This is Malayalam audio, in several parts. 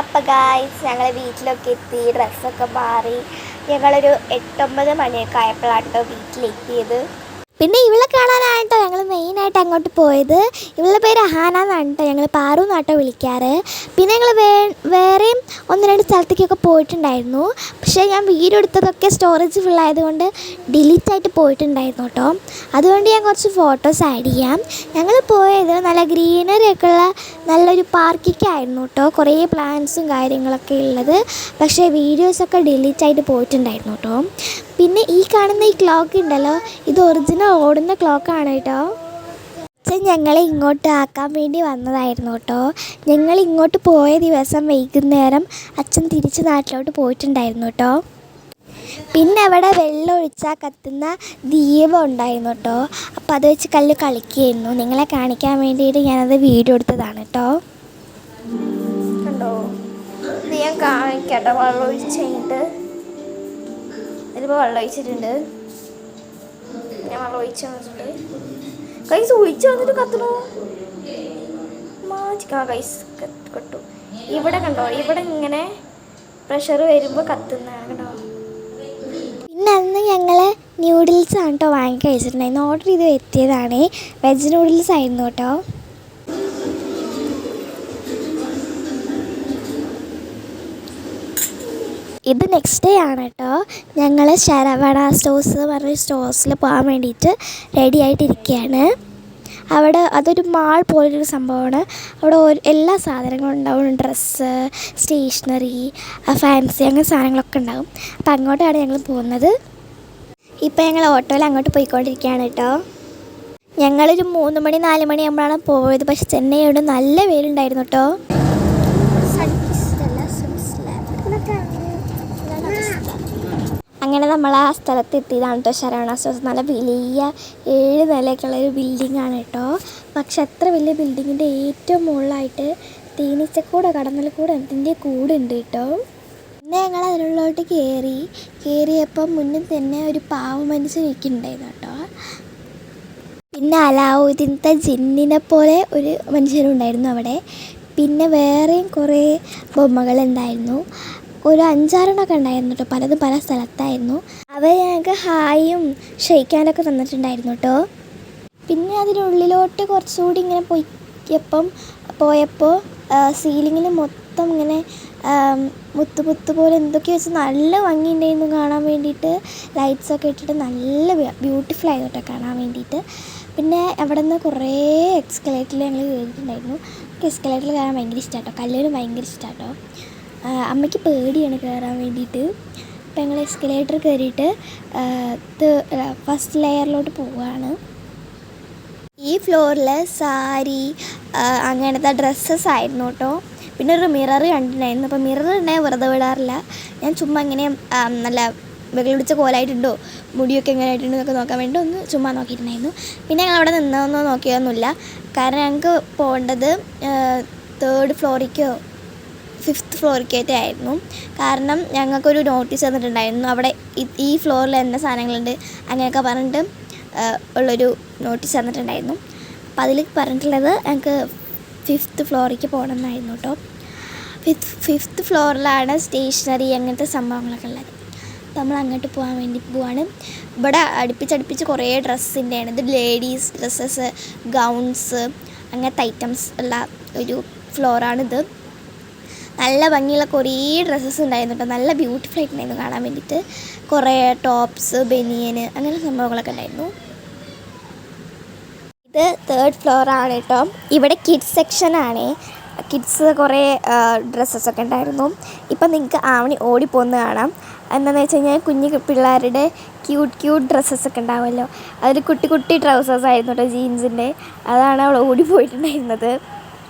അപ്പോൾ ഗായ്സ് ഞങ്ങൾ വീട്ടിലൊക്കെ എത്തി, ഡ്രസ്സൊക്കെ മാറി. ഞങ്ങളൊരു 8-9 മണിയൊക്കെ ആയപ്പോഴാട്ടോ വീട്ടിലെത്തിയത്. പിന്നെ ഇവളെ കാണാനായിട്ടോ ഞങ്ങൾ മെയിനായിട്ട് അങ്ങോട്ട് പോയത്. ഇവളുടെ പേര് അഹാന എന്നാണ് കേട്ടോ, ഞങ്ങൾ പാറു എന്നാട്ടോ വിളിക്കാറ്. പിന്നെ ഞങ്ങൾ വേറെയും 1-2 സ്ഥലത്തേക്കൊക്കെ പോയിട്ടുണ്ടായിരുന്നു. പക്ഷേ ഞാൻ വീഡിയോ എടുത്തതൊക്കെ സ്റ്റോറേജ് ഫുള്ളായതുകൊണ്ട് ഡിലീറ്റായിട്ട് പോയിട്ടുണ്ടായിരുന്നു കേട്ടോ. അതുകൊണ്ട് ഞാൻ കുറച്ച് ഫോട്ടോസ് ആഡ് ചെയ്യാം. ഞങ്ങൾ പോയത് നല്ല ഗ്രീനറി ഒക്കെ ഉള്ള നല്ലൊരു പാർക്കിക്കായിരുന്നു കേട്ടോ. കുറേ പ്ലാന്റ്സും കാര്യങ്ങളൊക്കെ ഉള്ളത്. പക്ഷേ വീഡിയോസൊക്കെ ഡിലീറ്റായിട്ട് പോയിട്ടുണ്ടായിരുന്നു കേട്ടോ. പിന്നെ ഈ കാണുന്ന ഈ ക്ലോക്ക് ഉണ്ടല്ലോ, ഇത് ഒറിജിനൽ ഓടുന്ന ക്ലോക്കാണ് കേട്ടോ. അച്ഛൻ ഞങ്ങളെ ഇങ്ങോട്ട് ആക്കാൻ വേണ്ടി വന്നതായിരുന്നു കേട്ടോ. ഞങ്ങൾ ഇങ്ങോട്ട് പോയ ദിവസം വൈകുന്നേരം അച്ഛൻ തിരിച്ച് നാട്ടിലോട്ട് പോയിട്ടുണ്ടായിരുന്നു കേട്ടോ. പിന്നെ അവിടെ വെള്ളം ഒഴിച്ചാൽ കത്തുന്ന ദീപം ഉണ്ടായിരുന്നു കേട്ടോ. അപ്പോൾ അത് വെച്ച് കളിക്കുകയായിരുന്നു. നിങ്ങളെ കാണിക്കാൻ വേണ്ടിയിട്ട് ഞാനത് വീഡിയോ എടുത്തതാണ് കേട്ടോ. കണ്ടോ, ഇത് ഞാൻ കാണിക്കട്ടോ. വെള്ളം ഒഴിച്ച് കഴിഞ്ഞിട്ട് ഇതിപ്പോൾ വെള്ളം ഒഴിച്ചിട്ടുണ്ട്. ഞാൻ വെള്ളം ഒഴിച്ച് വന്നിട്ടുണ്ട്. കൈസ് ഒഴിച്ച് വന്നിട്ട് കത്തണോ മാച്ചിക്കാ കൈസ് കെട്ടു. ഇവിടെ കണ്ടോ, ഇവിടെ ഇങ്ങനെ പ്രഷർ വരുമ്പോൾ കത്തുന്നതാണ് കേട്ടോ. പിന്നെ അന്ന് ഞങ്ങൾ ന്യൂഡിൽസ് ആണ് കേട്ടോ വാങ്ങി കഴിച്ചിട്ടുണ്ടായിരുന്നു. ഓർഡർ ചെയ്ത് എത്തിയതാണ്. വെജ് നൂഡിൽസ് ആയിരുന്നു കേട്ടോ. ഇത് നെക്സ്റ്റ് ഡേ ആണ് കേട്ടോ. ഞങ്ങൾ ശരവണ സ്റ്റോഴ്സ് പറഞ്ഞ സ്റ്റോഴ്സിൽ പോകാൻ വേണ്ടിയിട്ട് റെഡി ആയിട്ടിരിക്കുകയാണ്. അവിടെ അതൊരു മാൾ പോലൊരു സംഭവമാണ്. അവിടെ എല്ലാ സാധനങ്ങളും ഉണ്ടാവും. ഡ്രസ്സ്, സ്റ്റേഷനറി, ഫാൻസി അങ്ങനെ സാധനങ്ങളൊക്കെ ഉണ്ടാകും. അപ്പോൾ അങ്ങോട്ടാണ് ഞങ്ങൾ പോകുന്നത്. ഇപ്പോൾ ഞങ്ങൾ ഓട്ടോയിൽ അങ്ങോട്ട് പോയിക്കൊണ്ടിരിക്കുകയാണ് കേട്ടോ. ഞങ്ങളൊരു 3 മണി 4 മണി ആകുമ്പോഴാണ് പോയത്. പക്ഷേ ചെന്നൈയോട് നല്ല വെയിലുണ്ടായിരുന്നു കേട്ടോ. അങ്ങനെ നമ്മൾ ആ സ്ഥലത്ത് എത്തിയതാണ് കേട്ടോ. ശരവണ സ്റ്റോഴ്സ് നല്ല വലിയ 7 നിലയൊക്കെയുള്ളൊരു ബിൽഡിങ്ങാണ് കേട്ടോ. പക്ഷെ അത്ര വലിയ ബിൽഡിങ്ങിൻ്റെ ഏറ്റവും മുകളിലായിട്ട് തേനീച്ചക്കൂട്, കടന്നൽക്കൂട്, അതിൻ്റെ കൂടുണ്ട് കേട്ടോ. പിന്നെ ഞങ്ങൾ അതിനുള്ളിലോട്ട് കയറിയപ്പോൾ മുന്നിൽ തന്നെ ഒരു പാവ മനുഷ്യൻ ഇരിക്കുന്നുണ്ടായിരുന്നു കേട്ടോ. പിന്നെ അലാവുദ്ദീനത്തെ ജിന്നിനെ പോലെ ഒരു മനുഷ്യനുണ്ടായിരുന്നു അവിടെ. പിന്നെ വേറെയും കുറേ ബൊമ്മകളുണ്ടായിരുന്നു. ഒരു 5-6 ഉണ്ടായിരുന്നു കേട്ടോ. പലതും പല സ്ഥലത്തായിരുന്നു. അവർ ഞങ്ങൾക്ക് ഹായും ഷെയ്ക്കാനൊക്കെ തന്നിട്ടുണ്ടായിരുന്നു കേട്ടോ. പിന്നെ അതിനുള്ളിലോട്ട് കുറച്ചുകൂടി ഇങ്ങനെ പോയപ്പോൾ സീലിങ്ങിൽ മൊത്തം ഇങ്ങനെ മുത്ത് പോലെ എന്തൊക്കെയോ വെച്ച് നല്ല ഭംഗിയുണ്ടായിരുന്നു കാണാൻ വേണ്ടിയിട്ട്. ലൈറ്റ്സൊക്കെ ഇട്ടിട്ട് നല്ല ബ്യൂട്ടിഫുൾ ആയിരുന്നു കേട്ടോ കാണാൻ വേണ്ടിയിട്ട്. പിന്നെ അവിടെ നിന്ന് കുറേ എക്സ്കലേറ്ററിൽ ഞങ്ങൾ കയറിയിട്ടുണ്ടായിരുന്നു. എക്സ്കലേറ്ററിൽ കയറാൻ ഭയങ്കര ഇഷ്ടമാണ് കേട്ടോ. കല്ലേലും ഭയങ്കര ഇഷ്ടമാണ് കേട്ടോ. അമ്മയ്ക്ക് പേടിയാണ് കയറാൻ വേണ്ടിയിട്ട്. അപ്പോൾ ഞങ്ങൾ എസ്കലേറ്റർ കയറിയിട്ട് ഫസ്റ്റ് ലെയറിലോട്ട് പോവുകയാണ്. ഈ ഫ്ലോറിൽ സാരി അങ്ങനത്തെ ഡ്രസ്സസ് ആയിരുന്നു കേട്ടോ. പിന്നെ ഒരു മിറർ കണ്ടിട്ടുണ്ടായിരുന്നു. അപ്പോൾ മിറർ ഉണ്ടായാൽ വെറുതെ വിടാറില്ല. ഞാൻ ചുമ്മാ ഇങ്ങനെ നല്ല വെള്ളിടിച്ച കോലായിട്ടുണ്ടോ, മുടിയൊക്കെ എങ്ങനെ ആയിട്ടുണ്ടോ എന്നൊക്കെ നോക്കാൻ വേണ്ടി ഒന്ന് ചുമ്മാ നോക്കിയിട്ടുണ്ടായിരുന്നു. പിന്നെ ഞങ്ങൾ അവിടെ നിന്നൊന്നും നോക്കിയൊന്നുമില്ല. കാരണം ഞങ്ങൾക്ക് പോകേണ്ടത് 3rd ഫ്ലോറിലേക്കോ 5th ഫ്ലോറിലേക്കായിട്ട് ആയിരുന്നു. കാരണം ഞങ്ങൾക്കൊരു നോട്ടീസ് തന്നിട്ടുണ്ടായിരുന്നു. അവിടെ ഈ ഫ്ലോറിൽ എന്ന സാധനങ്ങളുണ്ട് അങ്ങനെയൊക്കെ പറഞ്ഞിട്ട് ഉള്ളൊരു നോട്ടീസ് തന്നിട്ടുണ്ടായിരുന്നു. അപ്പോൾ അതിൽ പറഞ്ഞിട്ടുള്ളത് ഞങ്ങൾക്ക് 5th ഫ്ലോറിലേക്ക് പോകണം എന്നായിരുന്നു കേട്ടോ. 5th ഫ്ലോറിലാണ് സ്റ്റേഷനറി അങ്ങനത്തെ സംഭവങ്ങളൊക്കെ ഉള്ളത്. അപ്പോൾ നമ്മൾ അങ്ങോട്ട് പോകാൻ വേണ്ടി പോവാണ്. ഇവിടെ അടുപ്പിച്ച് കുറേ ഡ്രസ്സിൻ്റെയാണ്. ഇത് ലേഡീസ് ഡ്രസ്സസ്, ഗൗൺസ് അങ്ങനത്തെ ഐറ്റംസ് ഉള്ള ഒരു ഫ്ലോറാണിത്. നല്ല ഭംഗിയുള്ള കുറേ ഡ്രസ്സസ് ഉണ്ടായിരുന്നു കേട്ടോ. നല്ല ബ്യൂട്ടിഫുൾ ആയിട്ടുണ്ടായിരുന്നു കാണാൻ വേണ്ടിയിട്ട്. കുറേ ടോപ്സ്, ബനിയന് അങ്ങനെ സംഭവങ്ങളൊക്കെ ഉണ്ടായിരുന്നു. ഇത് 3rd ഫ്ലോറാണ് കേട്ടോ. ഇവിടെ കിഡ്സ് സെക്ഷനാണ്. കിഡ്സ് കുറേ ഡ്രസ്സസൊക്കെ ഉണ്ടായിരുന്നു. ഇപ്പം നിങ്ങൾക്ക് ആവണി ഓടിപ്പോകുന്ന കാണാം. എന്താണെന്ന് വെച്ച് കഴിഞ്ഞാൽ കുഞ്ഞു പിള്ളേരുടെ ക്യൂട്ട് ഡ്രസ്സസൊക്കെ ഉണ്ടാവുമല്ലോ, അതിൽ കുട്ടി ട്രൗസേഴ്സ് ആയിരുന്നു കേട്ടോ, ജീൻസിൻ്റെ. അതാണ് അവൾ ഓടിപ്പോയിട്ടുണ്ടായിരുന്നത്.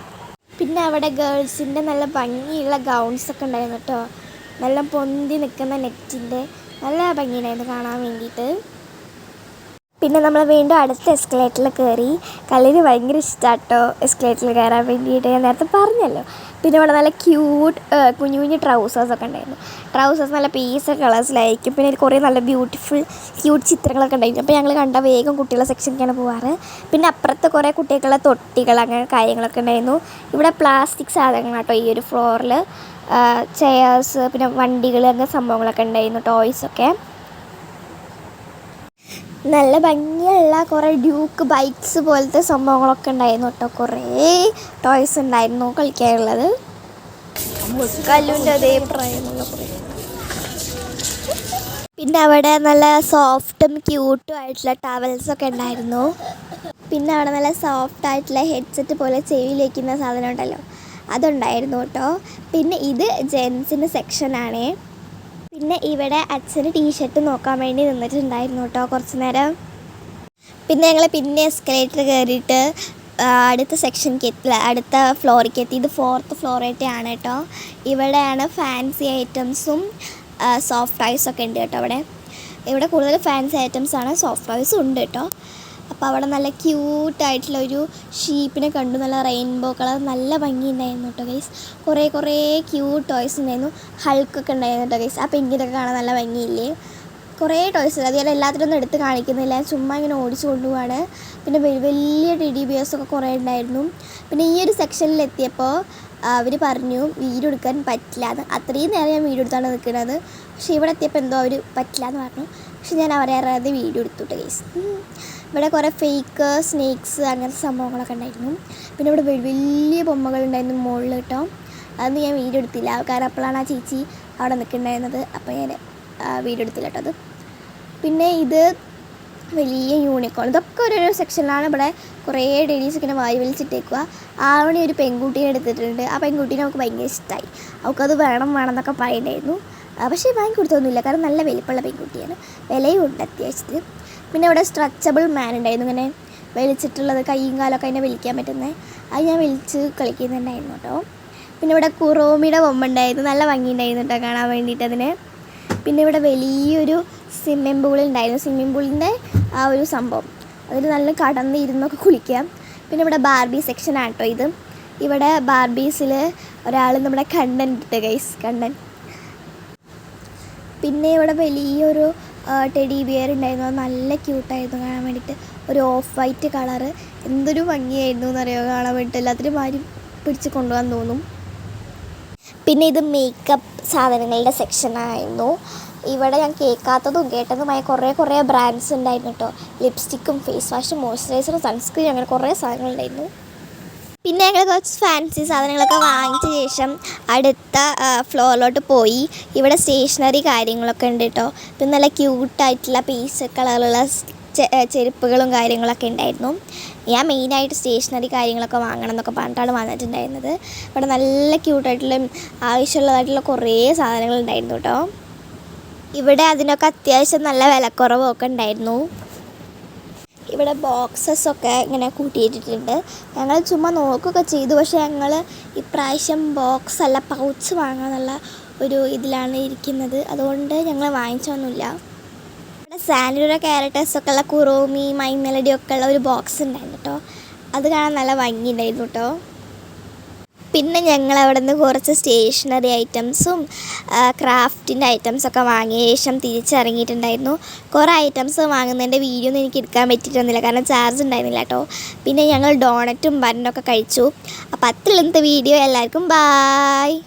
പിന്നെ അവിടെ ഗേൾസിൻ്റെ നല്ല ഭംഗിയുള്ള ഗൗൺസൊക്കെ ഉണ്ടായിരുന്നു കേട്ടോ. നല്ല പൊന്തി നിൽക്കുന്ന നെറ്റിൻ്റെ നല്ല ഭംഗിയുണ്ടായിരുന്നു കാണാൻ വേണ്ടിയിട്ട്. പിന്നെ നമ്മൾ വീണ്ടും അടുത്ത എസ്കലേറ്ററിൽ കയറി. കല്ലിന് ഭയങ്കര ഇഷ്ടമാണ് കേട്ടോ എസ്കലേറ്ററിൽ കയറാൻ വേണ്ടിയിട്ട്. ഞാൻ നേരത്തെ പറഞ്ഞല്ലോ. പിന്നെ ഇവിടെ നല്ല ക്യൂട്ട് കുഞ്ഞു കുഞ്ഞു ട്രൗസേഴ്സൊക്കെ ഉണ്ടായിരുന്നു. ട്രൗസേഴ്സ് നല്ല പീസ് കളേഴ്സിലായിരിക്കും. പിന്നെ കുറേ നല്ല ബ്യൂട്ടിഫുൾ ക്യൂട്ട് ചിത്രങ്ങളൊക്കെ ഉണ്ടായിരുന്നു. അപ്പോൾ ഞങ്ങൾ കണ്ട വേഗം കുട്ടികളുടെ സെക്ഷനിലേക്കാണ് പോവാറ്. പിന്നെ അപ്പുറത്ത് കുറേ കുട്ടികളുടെ തൊട്ടികൾ അങ്ങനെ കാര്യങ്ങളൊക്കെ ഉണ്ടായിരുന്നു. ഇവിടെ പ്ലാസ്റ്റിക് സാധനങ്ങളാട്ടോ ഈ ഒരു ഫ്ലോറിൽ. ചെയേഴ്സ്, പിന്നെ വണ്ടികൾ അങ്ങനെ സംഭവങ്ങളൊക്കെ ഉണ്ടായിരുന്നു, ടോയ്സൊക്കെ. നല്ല ഭംഗിയുള്ള കുറേ ഡ്യൂക്ക് ബൈക്സ് പോലത്തെ സംഭവങ്ങളൊക്കെ ഉണ്ടായിരുന്നു കേട്ടോ. കുറേ ടോയ്സ് ഉണ്ടായിരുന്നു കളിക്കാനുള്ളത്. കല്ലുൻ്റെ അതേ പ്രായമുള്ള കുറേ. പിന്നെ അവിടെ നല്ല സോഫ്റ്റും ക്യൂട്ടും ആയിട്ടുള്ള ടവൽസൊക്കെ ഉണ്ടായിരുന്നു. പിന്നെ അവിടെ നല്ല സോഫ്റ്റ് ആയിട്ടുള്ള ഹെഡ്സെറ്റ് പോലെ ചെവിയിൽ വയ്ക്കുന്ന സാധനം ഉണ്ടല്ലോ, അതുണ്ടായിരുന്നു കേട്ടോ. പിന്നെ ഇത് ജെൻസിൻ്റെ സെക്ഷനാണേ. പിന്നെ ഇവിടെ അച്ഛന് ടീഷർട്ട് നോക്കാൻ വേണ്ടി നിന്നിട്ടുണ്ടായിരുന്നു കേട്ടോ കുറച്ച് നേരം. പിന്നെ ഞങ്ങൾ പിന്നെ എസ്കലേറ്റർ കയറിയിട്ട് അടുത്ത സെക്ഷനിലേക്ക് എത്തി, അടുത്ത ഫ്ലോറിലേക്ക് എത്തി. ഇത് 4th ഫ്ലോറായിട്ടാണ് കേട്ടോ. ഇവിടെയാണ് ഫാൻസി ഐറ്റംസും സോഫ്റ്റ് ടോയ്സൊക്കെ ഉണ്ട് കേട്ടോ. ഇവിടെ കൂടുതൽ ഫാൻസി ഐറ്റംസാണ്, സോഫ്റ്റ് ടോയ്സും ഉണ്ട് കേട്ടോ. അപ്പോൾ അവിടെ നല്ല ക്യൂട്ടായിട്ടുള്ള ഒരു ഷീപ്പിനെ കണ്ടു, നല്ല റെയിൻബോ കളർ, നല്ല ഭംഗിയുണ്ടായിരുന്നു കേട്ടോ ഗൈസ്. കുറേ ക്യൂട്ട് ടോയ്സ് ഉണ്ടായിരുന്നു. ഹൾക്കൊക്കെ ഉണ്ടായിരുന്നു കേട്ടോ ഗൈസ്. ആ പെങ്കിനൊക്കെ കാണാൻ നല്ല ഭംഗിയില്ലേ. കുറേ ടോയ്സ് ഉണ്ട്. അതുപോലെ എല്ലാത്തിനൊന്നും എടുത്ത് കാണിക്കുന്നില്ല, ചുമ്മാ ഇങ്ങനെ ഓടിച്ചു കൊണ്ടുപോവാണ്. പിന്നെ വലിയ ടെഡി ബിയേഴ്സൊക്കെ കുറേ ഉണ്ടായിരുന്നു. പിന്നെ ഈ ഒരു സെക്ഷനിലെത്തിയപ്പോൾ അവർ പറഞ്ഞു വീഡിയോ എടുക്കാൻ പറ്റില്ല എന്ന്. അത്രയും നേരം ഞാൻ വീഡിയോ എടുത്താണ് നിൽക്കുന്നത്. പക്ഷേ ഇവിടെ എത്തിയപ്പോൾ എന്തോ അവർ പറ്റില്ല എന്ന് പറഞ്ഞു. പക്ഷെ ഞാൻ അവരെ അറിയാതെ വീഡിയോ എടുത്തുട്ടോ ഗൈസ്. ഇവിടെ കുറേ ഫേക്ക് സ്നേക്സ് അങ്ങനത്തെ സംഭവങ്ങളൊക്കെ ഉണ്ടായിരുന്നു. പിന്നെ ഇവിടെ വലിയ ബൊമ്മകളുണ്ടായിരുന്നു മുകളിൽ കേട്ടോ. അതൊന്നും ഞാൻ വീഡിയോ എടുത്തില്ല, കാരണം അപ്പോഴാണ് ആ ചേച്ചി അവിടെ നിൽക്കുന്നുണ്ടായിരുന്നത്. അപ്പോൾ ഞാൻ വീഡിയോ എടുത്തില്ല കേട്ടോ അത്. പിന്നെ ഇത് വലിയ യൂണിക്കോൺ, ഇതൊക്കെ ഓരോരോ സെക്ഷനിലാണ്. ഇവിടെ കുറേ ലേഡീസ് ഇങ്ങനെ വായി വലിച്ചിട്ടേക്കുക. ആവണി ഒരു പെൺകുട്ടീനെ എടുത്തിട്ടുണ്ട്. ആ പെൺകുട്ടീനെ നമുക്ക് ഭയങ്കര ഇഷ്ടമായി. അവൾക്കത് വേണം എന്നൊക്കെ പറയുന്നുണ്ടായിരുന്നു. പക്ഷേ വാങ്ങി കൊടുത്തൊന്നുമില്ല, കാരണം നല്ല വലിപ്പമുള്ള പെൺകുട്ടിയാണ്, വിലയും ഉണ്ട് അത്യാവശ്യത്തിന്. പിന്നെ ഇവിടെ സ്ട്രെച്ചബിൾ മാൻ ഉണ്ടായിരുന്നു, ഇങ്ങനെ വലിച്ചിട്ടുള്ളത്, കൈയും കാലൊക്കെ അതിനെ വലിക്കാൻ പറ്റുന്നത്. അത് ഞാൻ വലിച്ച് കളിക്കുന്നുണ്ടായിരുന്നു കേട്ടോ. പിന്നെ ഇവിടെ കുറോമിയുടെ ബൊമ്മ ഉണ്ടായിരുന്നു, നല്ല ഭംഗി ഉണ്ടായിരുന്നു കേട്ടോ കാണാൻ വേണ്ടിയിട്ട് അതിന്. പിന്നെ ഇവിടെ വലിയൊരു സ്വിമ്മിംഗ് പൂൾ ഉണ്ടായിരുന്നു. സ്വിമ്മിംഗ് പൂളിൻ്റെ ആ ഒരു സംഭവം, അതിൽ നല്ല കടന്നിരുന്നൊക്കെ കുളിക്കാം. പിന്നെ ഇവിടെ ബാർബി സെക്ഷനാണ് കേട്ടോ ഇത്. ഇവിടെ ബാർബീസിൽ ഒരാൾ നമ്മുടെ കണ്ണൻ ഇട്ട് ഗൈസ്, കണ്ണൻ. പിന്നെ ഇവിടെ വലിയൊരു ടെഡി ബിയർ ഉണ്ടായിരുന്നു, അത് നല്ല ക്യൂട്ടായിരുന്നു കാണാൻ വേണ്ടിയിട്ട്. ഒരു ഓഫ് വൈറ്റ് കളറ്, എന്തൊരു ഭംഗിയായിരുന്നു എന്നറിയോ കാണാൻ വേണ്ടിയിട്ട്. എല്ലാത്തിനും മാറി പിടിച്ച് കൊണ്ടുപോകാൻ തോന്നും. പിന്നെ ഇത് മേക്കപ്പ് സാധനങ്ങളുടെ സെക്ഷനായിരുന്നു. ഇവിടെ ഞാൻ കേൾക്കാത്തതും കേട്ടതുമായ കുറേ ബ്രാൻഡ്സ് ഉണ്ടായിരുന്നു കേട്ടോ. ലിപ്സ്റ്റിക്കും ഫേസ് വാഷും മോയ്സ്ചറൈസറും സൺസ്ക്രീനും അങ്ങനെ കുറേ സാധനങ്ങളുണ്ടായിരുന്നു. പിന്നെ ഞങ്ങൾ കുറച്ച് ഫാൻസി സാധനങ്ങളൊക്കെ വാങ്ങിച്ച ശേഷം അടുത്ത ഫ്ലോറിലോട്ട് പോയി. ഇവിടെ സ്റ്റേഷനറി കാര്യങ്ങളൊക്കെ ഉണ്ട് കേട്ടോ. പിന്നെ നല്ല ക്യൂട്ടായിട്ടുള്ള പീച്ച് കളറുള്ള ചെരുപ്പുകളും കാര്യങ്ങളൊക്കെ ഉണ്ടായിരുന്നു. ഞാൻ മെയിനായിട്ട് സ്റ്റേഷനറി കാര്യങ്ങളൊക്കെ വാങ്ങണം എന്നൊക്കെ പറഞ്ഞിട്ടാണ് വന്നിട്ടുണ്ടായിരുന്നത്. ഇവിടെ നല്ല ക്യൂട്ടായിട്ടുള്ള ആവശ്യമുള്ളതായിട്ടുള്ള കുറേ സാധനങ്ങളുണ്ടായിരുന്നു കേട്ടോ. ഇവിടെ അതിനൊക്കെ അത്യാവശ്യം നല്ല വിലക്കുറവൊക്കെ ഉണ്ടായിരുന്നു. ഇവിടെ ബോക്സസൊക്കെ ഇങ്ങനെ കൂട്ടിയിട്ടിട്ടുണ്ട്. ഞങ്ങൾ ചുമ്മാ നോക്കുകയൊക്കെ ചെയ്തു. പക്ഷേ ഞങ്ങൾ ഇപ്രാവശ്യം ബോക്സ് അല്ല പൗച്ച് വാങ്ങാമെന്നുള്ള ഒരു ഇതിലാണ് ഇരിക്കുന്നത്. അതുകൊണ്ട് ഞങ്ങൾ വാങ്ങിച്ചൊന്നുമില്ല. ഇവിടെ സാൻഡ്രയുടെ ക്യാരക്ടേഴ്സൊക്കെ ഉള്ള കുറോമി, മൈ മെലഡി ഒക്കെ ഉള്ള ഒരു ബോക്സ് ഉണ്ടായിരുന്നു കേട്ടോ. അത് കാണാൻ നല്ല ഭംഗിയുണ്ടായിരുന്നു കേട്ടോ. പിന്നെ ഞങ്ങൾ അവിടെ നിന്ന് കുറച്ച് സ്റ്റേഷനറി ഐറ്റംസും ക്രാഫ്റ്റിൻ്റെ ഐറ്റംസൊക്കെ വാങ്ങിയ ശേഷം തിരിച്ചിറങ്ങിയിട്ടുണ്ടായിരുന്നു. കുറേ ഐറ്റംസ് വാങ്ങുന്നതിൻ്റെ വീഡിയോ ഒന്നും എനിക്ക് എടുക്കാൻ പറ്റിയിട്ടൊന്നുമില്ല, കാരണം ചാർജ് ഉണ്ടായിരുന്നില്ല കേട്ടോ. പിന്നെ ഞങ്ങൾ ഡോണറ്റും ബണ്ണൊക്കെ കഴിച്ചു. അപ്പോൾ അത്രയും വീഡിയോ. എല്ലാവർക്കും ബായ്.